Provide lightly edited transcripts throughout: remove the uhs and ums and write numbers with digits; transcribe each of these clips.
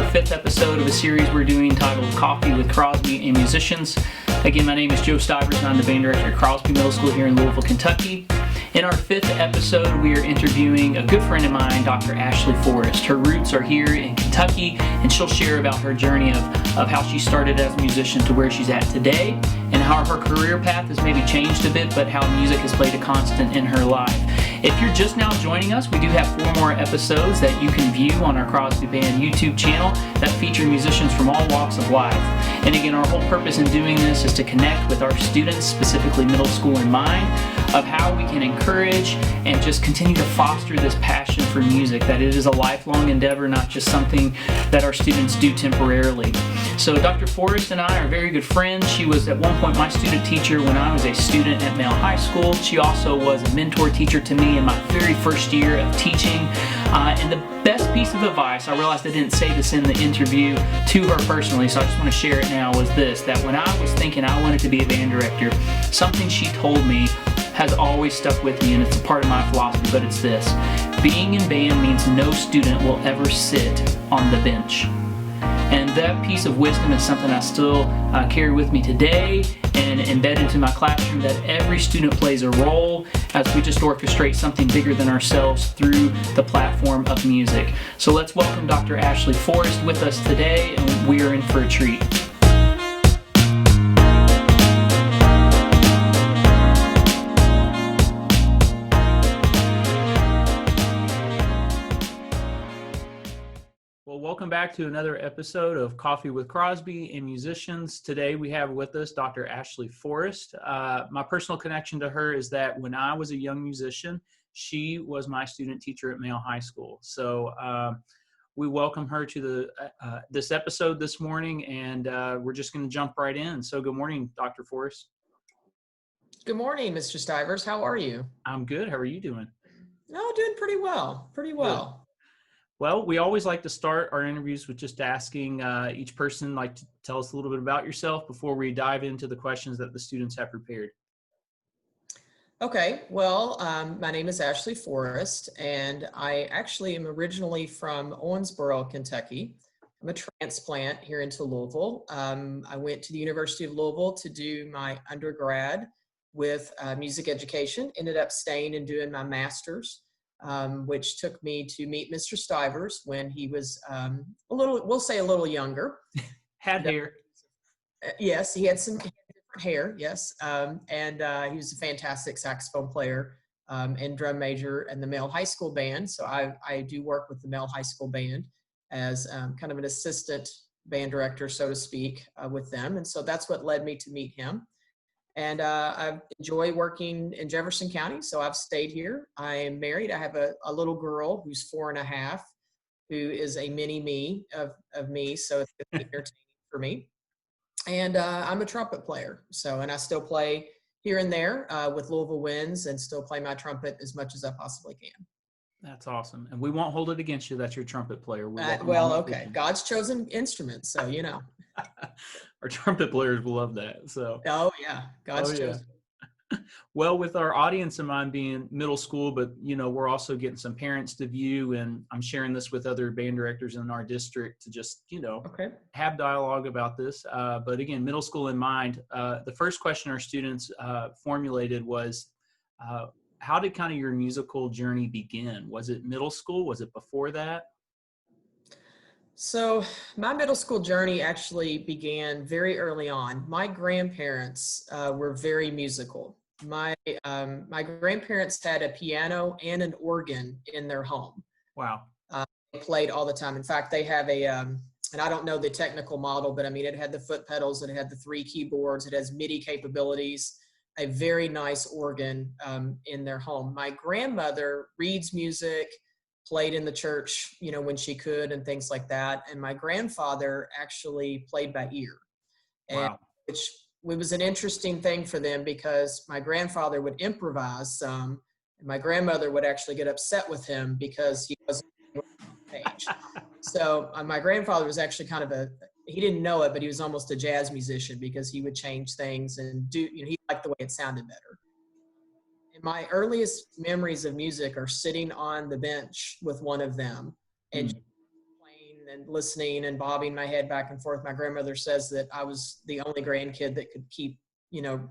fifth episode of a series we're doing titled Coffee with Crosby and Musicians. Again, my name is Joe Stivers and I'm the band director at Crosby Middle School here in Louisville, Kentucky. In our fifth episode, we are interviewing a good friend of mine, Dr. Ashley Forrest. Her roots are here in Kentucky, and she'll share about her journey of how she started as a musician to where she's at today, and how her career path has maybe changed a bit, but how music has played a constant in her life. If you're just now joining us, we do have 4 more episodes that you can view on our Crosby Band YouTube channel that feature musicians from all walks of life. And again, our whole purpose in doing this is to connect with our students, specifically middle school in mind, of how we can encourage and just continue to foster this passion for music, that it is a lifelong endeavor, not just something that our students do temporarily. So Dr. Forrest and I are very good friends. She was at one point my student teacher when I was a student at Male High School. She also was a mentor teacher to me in my very first year of teaching. And the best piece of advice, I realized I didn't say this in the interview to her personally, so I just want to share it now, was this, that when I was thinking I wanted to be a band director, something she told me has always stuck with me, and it's a part of my philosophy, but it's this: being in band means no student will ever sit on the bench. And that piece of wisdom is something I still carry with me today and embed into my classroom, that every student plays a role as we just orchestrate something bigger than ourselves through the platform of music. So let's welcome Dr. Ashley Forrest with us today, and we are in for a treat. Welcome back to another episode of Coffee with Crosby and Musicians. Today we have with us Dr. Ashley Forrest. My personal connection to her is that when I was a young musician, she was my student teacher at Male High School. So we welcome her to this episode this morning, and we're just going to jump right in. So good morning, Dr. Forrest. Good morning, Mr. Stivers. How are you? I'm good. How are you doing? No, doing pretty well. Pretty well. Good. Well, we always like to start our interviews with just asking each person to tell us a little bit about yourself before we dive into the questions that the students have prepared. Okay, well, my name is Ashley Forrest, and I actually am originally from Owensboro, Kentucky. I'm a transplant here into Louisville. I went to the University of Louisville to do my undergrad with music education, ended up staying and doing my master's. Which took me to meet Mr. Stivers when he was we'll say a little younger. Had hair. Yes, he had some different hair, yes. And he was a fantastic saxophone player and drum major in the Male High School band. So I do work with the Male High School band as kind of an assistant band director, so to speak, with them. And so that's what led me to meet him. And I enjoy working in Jefferson County, so I've stayed here. I am married. I have a little girl who's 4.5, who is a mini-me of me, so it's entertaining for me. And I'm a trumpet player, and I still play here and there with Louisville Winds, and still play my trumpet as much as I possibly can. That's awesome. And we won't hold it against you that you're a trumpet player. Well, okay. God's chosen instrument, so you know. Our trumpet players will love that. So. Oh yeah, God's chosen. Well, with our audience in mind being middle school, but we're also getting some parents to view, and I'm sharing this with other band directors in our district to just have dialogue about this. But again, middle school in mind. The first question our students formulated was, how did kind of your musical journey begin? Was it middle school? Was it before that? So my middle school journey actually began very early on. My grandparents were very musical. My grandparents had a piano and an organ in their home. Wow. They played all the time. In fact, they have and I don't know the technical model, but I mean, it had the foot pedals, it had the 3 keyboards, it has MIDI capabilities, a very nice organ in their home. My grandmother reads music, played in the church, when she could, and things like that. And my grandfather actually played by ear. And wow. Which was an interesting thing for them, because my grandfather would improvise some, and my grandmother would actually get upset with him because he wasn't on the page. So my grandfather was actually kind of he didn't know it, but he was almost a jazz musician, because he would change things and he liked the way it sounded better. And my earliest memories of music are sitting on the bench with one of them and playing and listening and bobbing my head back and forth. My grandmother says that I was the only grandkid that could keep,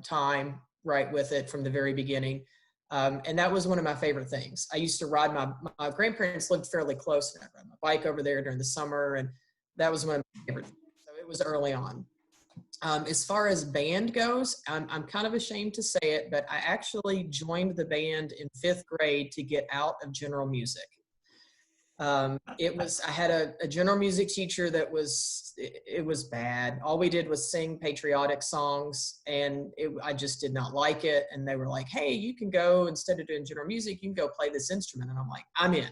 time right with it from the very beginning. And that was one of my favorite things. I used to ride my grandparents lived fairly close, and I ride my bike over there during the summer. And that was one of my favorite things. So it was early on. As far as band goes, I'm kind of ashamed to say it, but I actually joined the band in 5th grade to get out of general music. I had a general music teacher that it was bad. All we did was sing patriotic songs, and I just did not like it. And they were like, hey, you can go, instead of doing general music, you can go play this instrument. And I'm like, I'm in.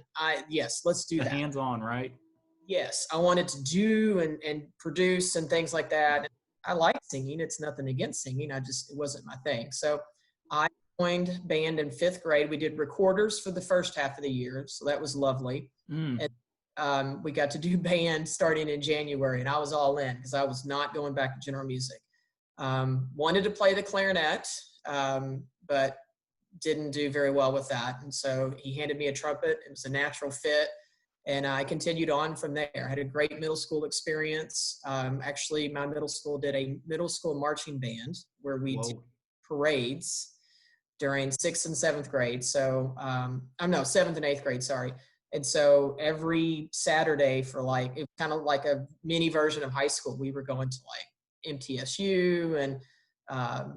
Yes, let's do that. Hands-on, right? Yes, I wanted to do and produce and things like that. I like singing. It's nothing against singing. It wasn't my thing. So I joined band in 5th grade. We did recorders for the first half of the year. So that was lovely. And we got to do band starting in January, and I was all in because I was not going back to general music. Wanted to play the clarinet, but didn't do very well with that. And so he handed me a trumpet. It was a natural fit. And I continued on from there. I had a great middle school experience. Actually, my middle school did a middle school marching band where we did parades during 6th and 7th grade. So, 7th and 8th grade, sorry. And so every Saturday for it was kind of like a mini version of high school. We were going to MTSU and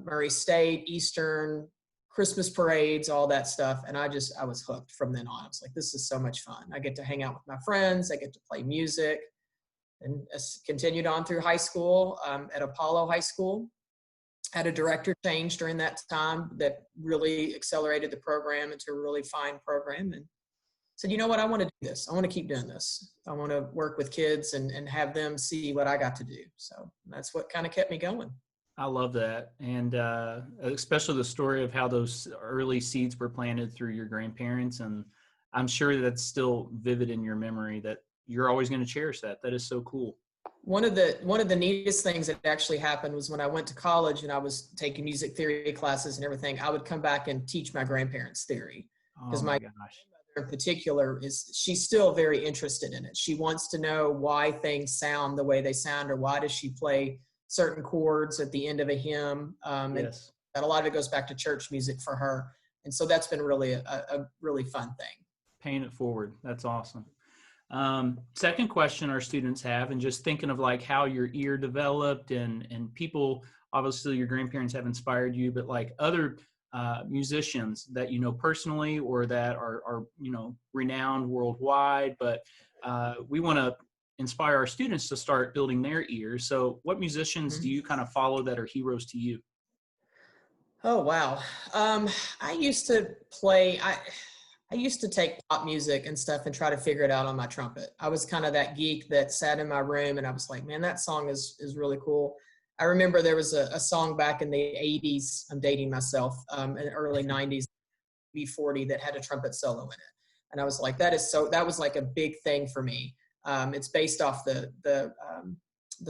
Murray State, Eastern, Christmas parades, all that stuff. And I was hooked from then on. I was like, this is so much fun. I get to hang out with my friends. I get to play music, and continued on through high school at Apollo High School. Had a director change during that time that really accelerated the program into a really fine program, and said, you know what, I want to do this. I want to keep doing this. I want to work with kids and have them see what I got to do. So that's what kind of kept me going. I love that. And especially the story of how those early seeds were planted through your grandparents. And I'm sure that's still vivid in your memory, that you're always going to cherish that. That is so cool. One of the neatest things that actually happened was when I went to college and I was taking music theory classes and everything, I would come back and teach my grandparents theory. Because my gosh. In particular, she's still very interested in it. She wants to know why things sound the way they sound, or why does she play certain chords at the end of a hymn. Yes. And a lot of it goes back to church music for her. And so that's been really a really fun thing. Paying it forward. That's awesome. Second question our students have, and just thinking of how your ear developed and people, obviously your grandparents have inspired you, but other musicians that you know personally or that are renowned worldwide, but we want to inspire our students to start building their ears. So what musicians do you kind of follow that are heroes to you? Oh, wow. I used to take pop music and stuff and try to figure it out on my trumpet. I was kind of that geek that sat in my room and I was like, man, that song is really cool. I remember there was a song back in the 80s, I'm dating myself, in the early 90s, B40, that had a trumpet solo in it. And I was like, that was like a big thing for me. It's based off the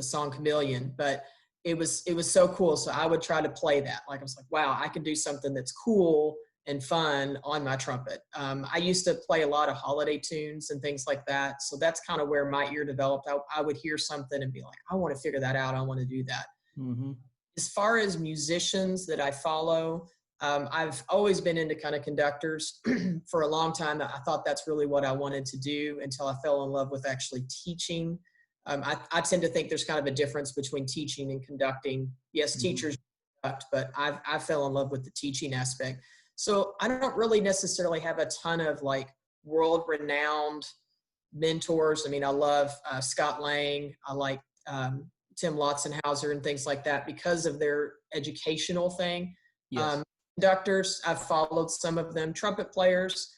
song Chameleon, but it was so cool. So I would try to play that. I was like, wow, I can do something that's cool and fun on my trumpet. I used to play a lot of holiday tunes and things like that. So that's kind of where my ear developed. I would hear something and be like, I want to figure that out. I want to do that. Mm-hmm. As far as musicians that I follow, I've always been into kind of conductors for a long time. I thought that's really what I wanted to do until I fell in love with actually teaching. I tend to think there's kind of a difference between teaching and conducting. Yes, teachers conduct, but I fell in love with the teaching aspect. So I don't really necessarily have a ton of world-renowned mentors. I mean, I love Scott Lang. I like Tim Lotzenhauser and things like that because of their educational thing. Yes. Conductors, I've followed some of them. Trumpet players,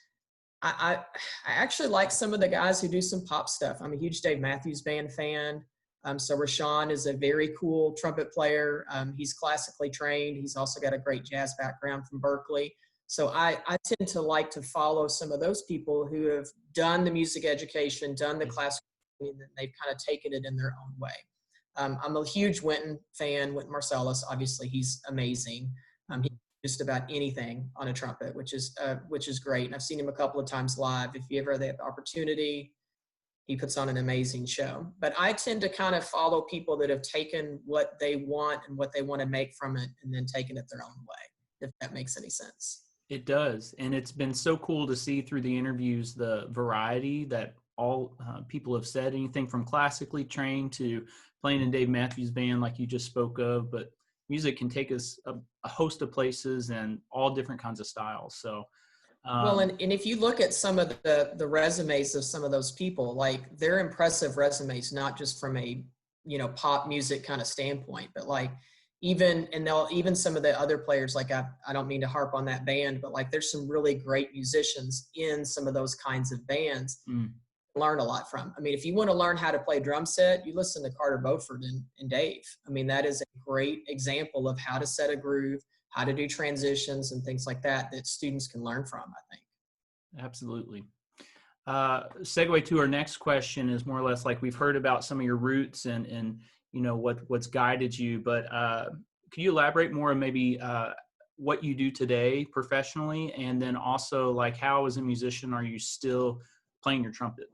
I actually like some of the guys who do some pop stuff. I'm a huge Dave Matthews Band fan. So Rashawn is a very cool trumpet player. He's classically trained. He's also got a great jazz background from Berkeley. So I tend to like to follow some of those people who have done the music education, done the classical, and they've kind of taken it in their own way. I'm a huge Wynton fan. Wynton Marsalis, obviously, he's amazing. He can do just about anything on a trumpet, which is great. And I've seen him a couple of times live. If you ever have the opportunity, he puts on an amazing show. But I tend to kind of follow people that have taken what they want and what they want to make from it and then taken it their own way, if that makes any sense. It does. And it's been so cool to see through the interviews the variety that all people have said, anything from classically trained to playing in Dave Matthews Band, like you just spoke of. But music can take us a host of places and all different kinds of styles. So, Well, and if you look at some of the resumes of some of those people, like they're impressive resumes, not just from a, pop music kind of standpoint, but like even some of the other players, like I don't mean to harp on that band, but like there's some really great musicians in some of those kinds of bands. Learn a lot from. I mean, if you want to learn how to play drum set, you listen to Carter Beauford and Dave. I mean, that is a great example of how to set a groove, how to do transitions and things like that students can learn from, I think. Absolutely. Segue to our next question is more or less like we've heard about some of your roots and what's guided you, but could you elaborate more on maybe what you do today professionally, and then also like how as a musician are you still playing your trumpet?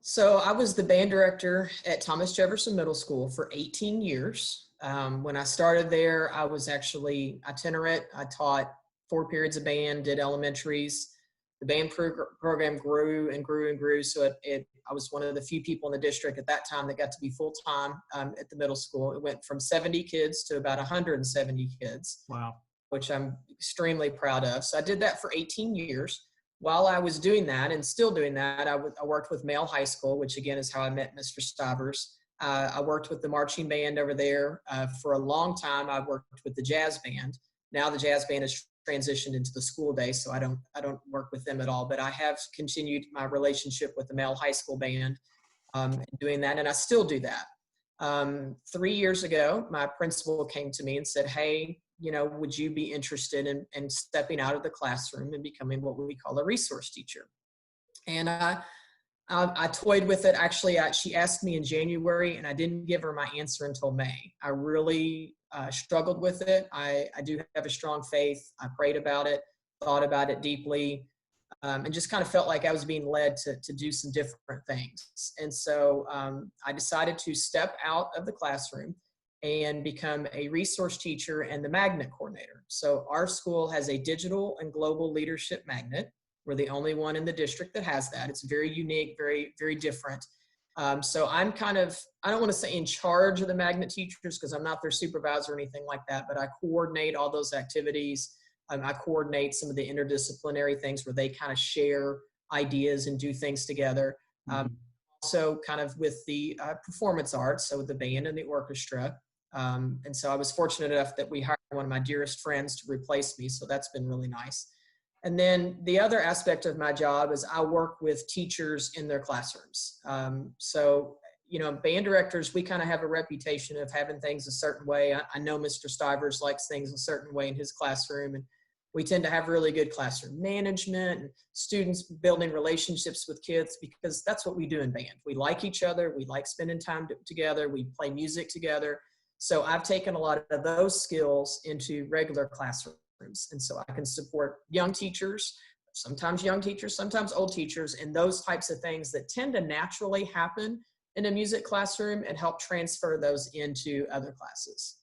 So I was the band director at Thomas Jefferson Middle School for 18 years. When I started there, I was actually itinerant. I taught 4 periods of band, did elementaries. The band program grew and grew and grew. So I was one of the few people in the district at that time that got to be full-time at the middle school. It went from 70 kids to about 170 kids. Wow. Which I'm extremely proud of. So I did that for 18 years. While I was doing that and still doing that, I worked with Male High School, which again is how I met Mr. Stivers. I worked with the marching band over there. For a long time, I worked with the jazz band. Now the jazz band has transitioned into the school day, so I don't work with them at all. But I have continued my relationship with the Male High School band, doing that, and I still do that. 3 years ago, my principal came to me and said, "Hey, would you be interested in stepping out of the classroom and becoming what we call a resource teacher?" And I toyed with it. Actually, she asked me in January, and I didn't give her my answer until May. I really struggled with it. I do have a strong faith. I prayed about it, thought about it deeply, and just kind of felt like I was being led to do some different things. And so I decided to step out of the classroom and become a resource teacher and the magnet coordinator. So our school has a digital and global leadership magnet. We're the only one in the district that has that. It's very unique, very, very different. So I'm kind of, I don't want to say in charge of the magnet teachers because I'm not their supervisor or anything like that, but I coordinate all those activities. I coordinate some of the interdisciplinary things where they kind of share ideas and do things together. Also kind of with the performance arts, so the band and the orchestra. And so I was fortunate enough that we hired one of my dearest friends to replace me. So that's been really nice. And then the other aspect of my job is I work with teachers in their classrooms. So, band directors, we kind of have a reputation of having things a certain way. I know Mr. Stivers likes things a certain way in his classroom, and we tend to have really good classroom management and students building relationships with kids because that's what we do in band. We like each other. We like spending time together. We play music together. So I've taken a lot of those skills into regular classrooms. And so I can support young teachers, sometimes old teachers, and those types of things that tend to naturally happen in a music classroom and help transfer those into other classes.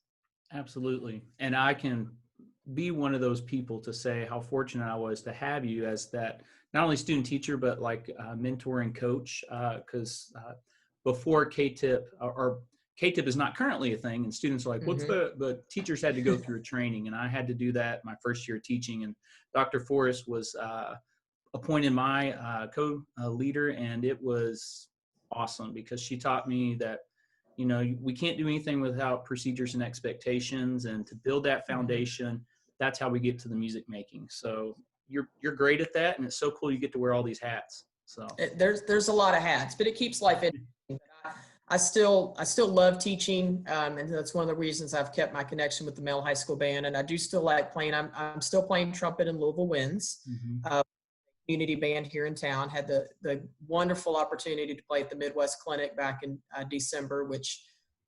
Absolutely. And I can be one of those people to say how fortunate I was to have you as that, not only student teacher, but like mentor and coach, because before K-TIP or K-TIP is not currently a thing, and students are like, what's the teachers had to go through a training, and I had to do that my first year teaching, and Dr. Forrest was appointed my co-leader, and it was awesome because she taught me that, we can't do anything without procedures and expectations, and to build that foundation, that's how we get to the music making. So you're great at that, and it's so cool you get to wear all these hats. So there's a lot of hats, but it keeps life interesting. I still love teaching, and that's one of the reasons I've kept my connection with the Male High School band. And I do still like playing. I'm still playing trumpet in Louisville Winds, community band here in town. Had the wonderful opportunity to play at the Midwest Clinic back in December, which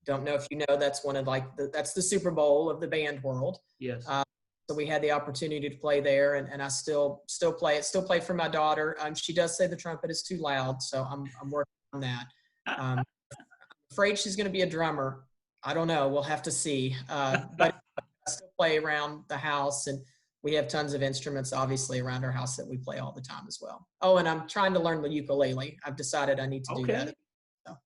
don't know if you know, that's one of that's the Super Bowl of the band world. Yes. So we had the opportunity to play there, and I still play it. Still play for my daughter. She does say the trumpet is too loud, so I'm working on that. Um, Afraid she's going to be a drummer. I don't know. We'll have to see. But I still play around the house, and we have tons of instruments, obviously, around our house that we play all the time as well. Oh, and I'm trying to learn the ukulele. I've decided I need to do that. Okay. So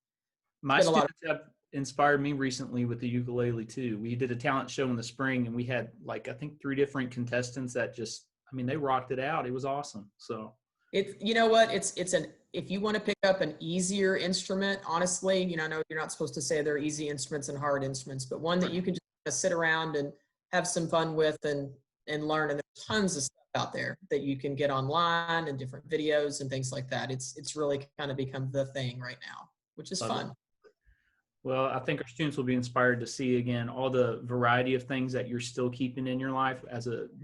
My it's been a lot of. students have inspired me recently with the ukulele too. We did a talent show in the spring, and we had like I think 3 different contestants that just, I mean, they rocked it out. It was awesome. So You know what? It's an if you want to pick up an easier instrument, honestly, I know you're not supposed to say they're easy instruments and hard instruments, but one that you can just kind of sit around and have some fun with and learn. And there's tons of stuff out there that you can get online and different videos and things like that. It's really kind of become the thing right now, which is love it. fun. Well, I think our students will be inspired to see again all the variety of things that you're still keeping in your life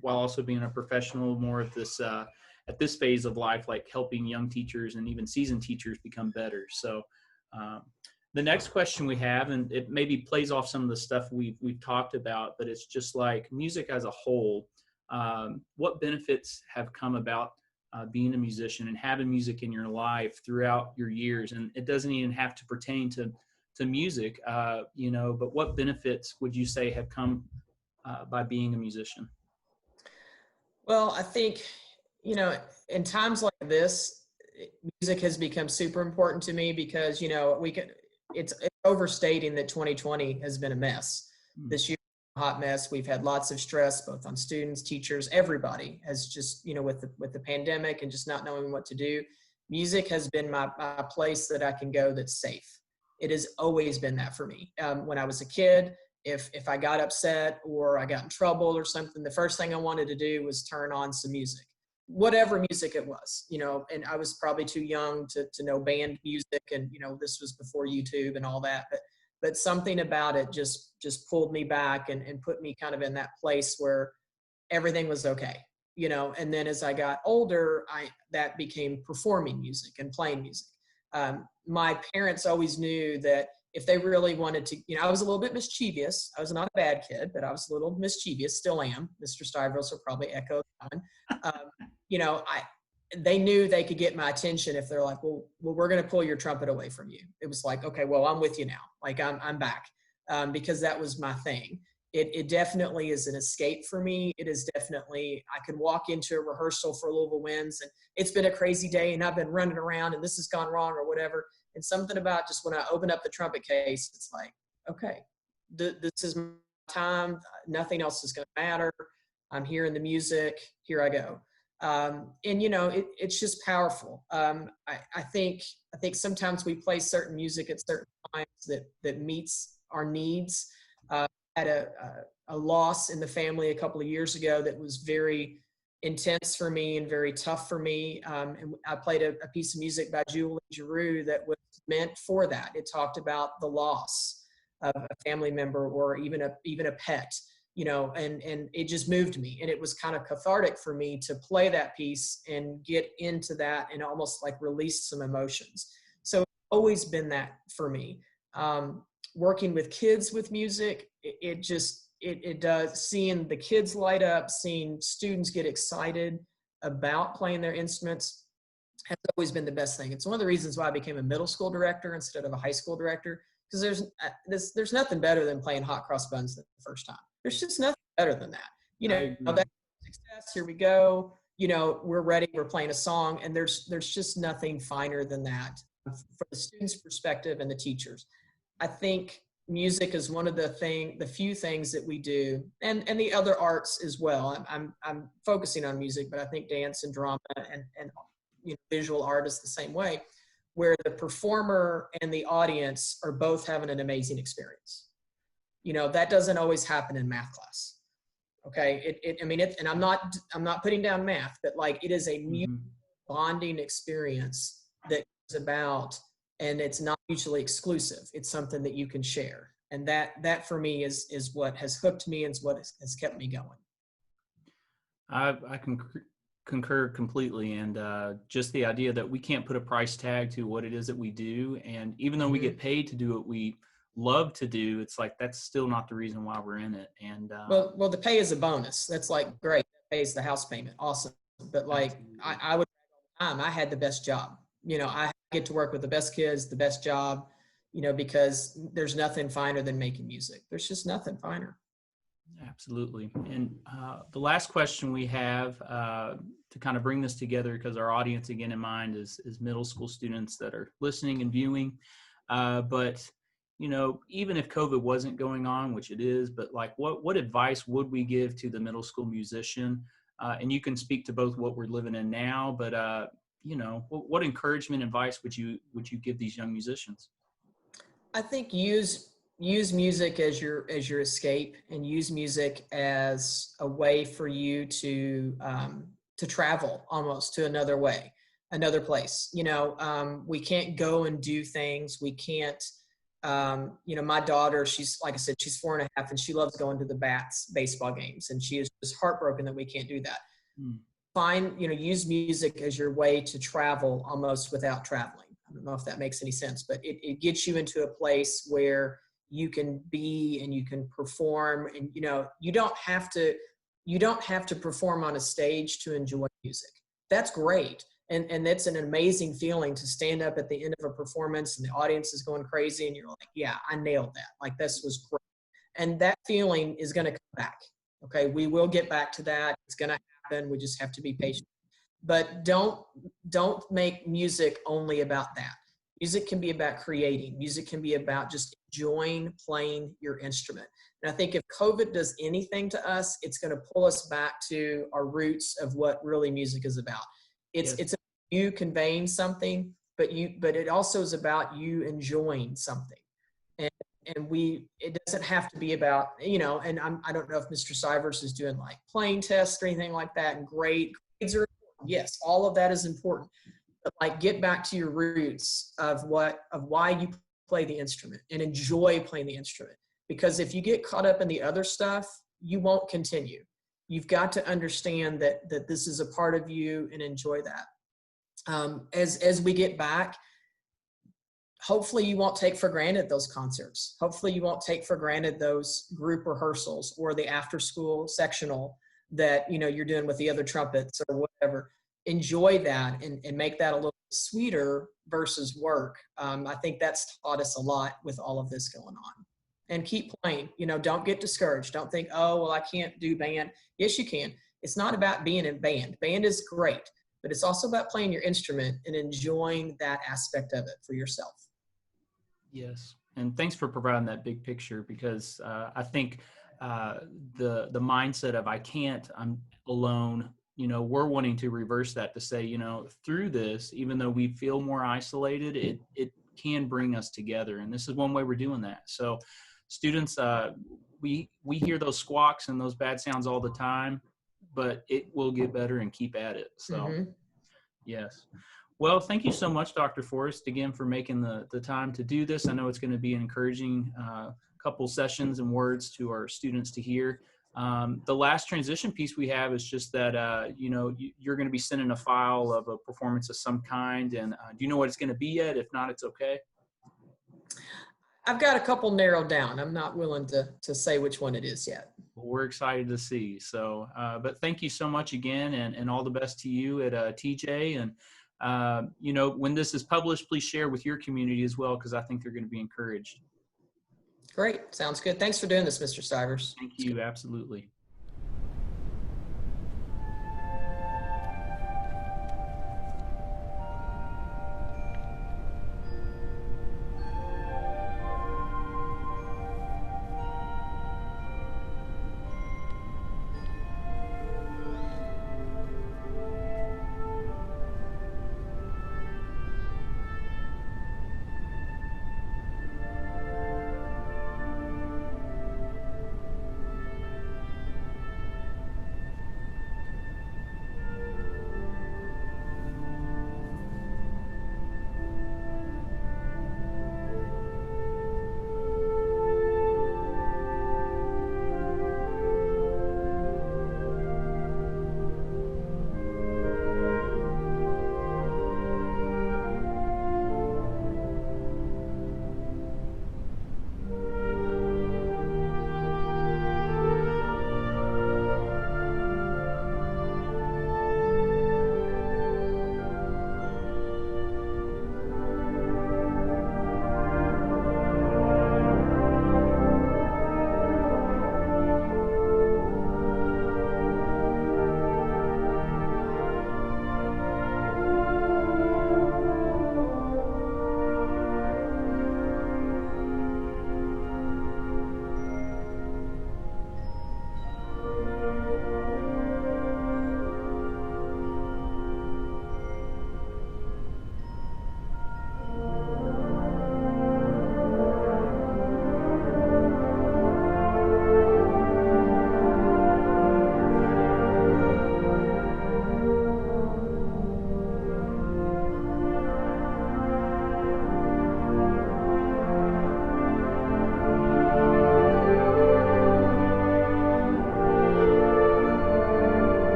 while also being a professional more at this phase of life, like helping young teachers and even seasoned teachers become better. So the next question we have, and it maybe plays off some of the stuff we've talked about, but it's just like music as a whole. What benefits have come about being a musician and having music in your life throughout your years? And it doesn't even have to pertain to music, but what benefits would you say have come by being a musician? Well, I think, in times like this, music has become super important to me because, it's overstating that 2020 has been a mess. This year, a hot mess. We've had lots of stress, both on students, teachers, everybody has just, with the pandemic and just not knowing what to do. Music has been my place that I can go that's safe. It has always been that for me. When I was a kid, if I got upset or I got in trouble or something, the first thing I wanted to do was turn on some music, whatever music it was, and I was probably too young to know band music. And, this was before YouTube and all that, but something about it just pulled me back and put me kind of in that place where everything was okay, and then as I got older, that became performing music and playing music. My parents always knew that if they really wanted to, I was a little bit mischievous. I was not a bad kid, but I was a little mischievous, still am. Mr. Stivers will probably echo that one. They knew they could get my attention if they're like, well, we're going to pull your trumpet away from you. It was like, okay, well, I'm with you now. Like I'm back, because that was my thing. It definitely is an escape for me. It is definitely, I could walk into a rehearsal for Louisville Winds and it's been a crazy day and I've been running around and this has gone wrong or whatever. And something about just when I open up the trumpet case, it's like, okay, this is my time. Nothing else is going to matter. I'm hearing the music. Here I go. And it's just powerful. I think sometimes we play certain music at certain times that meets our needs. Had a loss in the family a couple of years ago that was very intense for me and very tough for me. And I played a piece of music by Julie Giroux that was meant for that. It talked about the loss of a family member or even a pet, and it just moved me. And it was kind of cathartic for me to play that piece and get into that and almost like release some emotions. So it's always been that for me. Working with kids with music, it does, seeing the kids light up, seeing students get excited about playing their instruments has always been the best thing. It's one of the reasons why I became a middle school director instead of a high school director, because there's nothing better than playing Hot Cross Buns the first time. There's just nothing better than that. That success, here we go. We're ready, we're playing a song, and there's just nothing finer than that from the students' perspective and the teachers. I think music is one of the few things that we do, and the other arts as well. I'm focusing on music, but I think dance and drama and visual art is the same way, where the performer and the audience are both having an amazing experience. That doesn't always happen in math class. Okay, and I'm not putting down math, but like it is a bonding experience that is about. And it's not mutually exclusive. It's something that you can share. And that for me is what has hooked me and is what has kept me going. I can concur completely. And just the idea that we can't put a price tag to what it is that we do. And even though we get paid to do what we love to do, it's like that's still not the reason why we're in it. And Well, the pay is a bonus. That's like great. That pays the house payment. Awesome. But like absolutely. I would I had the best job. I get to work with the best kids, the best job, because there's nothing finer than making music. There's just nothing finer. Absolutely. And the last question we have to kind of bring this together, because our audience, again, in mind is middle school students that are listening and viewing. But, even if COVID wasn't going on, which it is, but like what advice would we give to the middle school musician? And you can speak to both what we're living in now, but, what encouragement advice would you give these young musicians? I think use music as your escape, and use music as a way for you to travel almost to another place. We can't go and do things. We can't. My daughter, she's, like I said, she's 4.5, and she loves going to the Bats baseball games, and she is just heartbroken that we can't do that. Use music as your way to travel almost without traveling. I don't know if that makes any sense, but it gets you into a place where you can be and you can perform, and you don't have to perform on a stage to enjoy music. That's great. And that's an amazing feeling to stand up at the end of a performance and the audience is going crazy and you're like, yeah, I nailed that. Like, this was great. And that feeling is going to come back. Okay. We will get back to that. It's going to happen. We just have to be patient. But don't make music only about that. Music can be about creating. Music can be about just enjoying playing your instrument. And I think if COVID does anything to us, it's going to pull us back to our roots of what really music is about. It's about you conveying something, but it also is about you enjoying something. And it doesn't have to be about, and I don't know if Mr. Sivers is doing like playing tests or anything like that, and grades are important. Yes, all of that is important. But like, get back to your roots of why you play the instrument and enjoy playing the instrument. Because if you get caught up in the other stuff, you won't continue. You've got to understand that this is a part of you and enjoy that. As we get back, hopefully you won't take for granted those concerts. Hopefully you won't take for granted those group rehearsals or the after school sectional that you're doing with the other trumpets or whatever. Enjoy that and make that a little sweeter versus work. I think that's taught us a lot with all of this going on. And keep playing. Don't get discouraged. Don't think, oh, well, I can't do band. Yes, you can. It's not about being in band. Band is great, but it's also about playing your instrument and enjoying that aspect of it for yourself. Yes. And thanks for providing that big picture, because I think the mindset of I'm alone, we're wanting to reverse that to say, through this, even though we feel more isolated, it can bring us together. And this is one way we're doing that. So students, we hear those squawks and those bad sounds all the time, but it will get better, and keep at it. So yes. Well, thank you so much, Dr. Forrest, again, for making the time to do this. I know it's going to be an encouraging couple sessions and words to our students to hear. The last transition piece we have is just that, you're going to be sending a file of a performance of some kind. And do you know what it's going to be yet? If not, it's okay. I've got a couple narrowed down. I'm not willing to say which one it is yet. Well, we're excited to see. So, but thank you so much again, and all the best to you at TJ. And, when this is published, please share with your community as well, because I think they're going to be encouraged. Great. Sounds good. Thanks for doing this, Mr. Stivers. Thank you. Absolutely.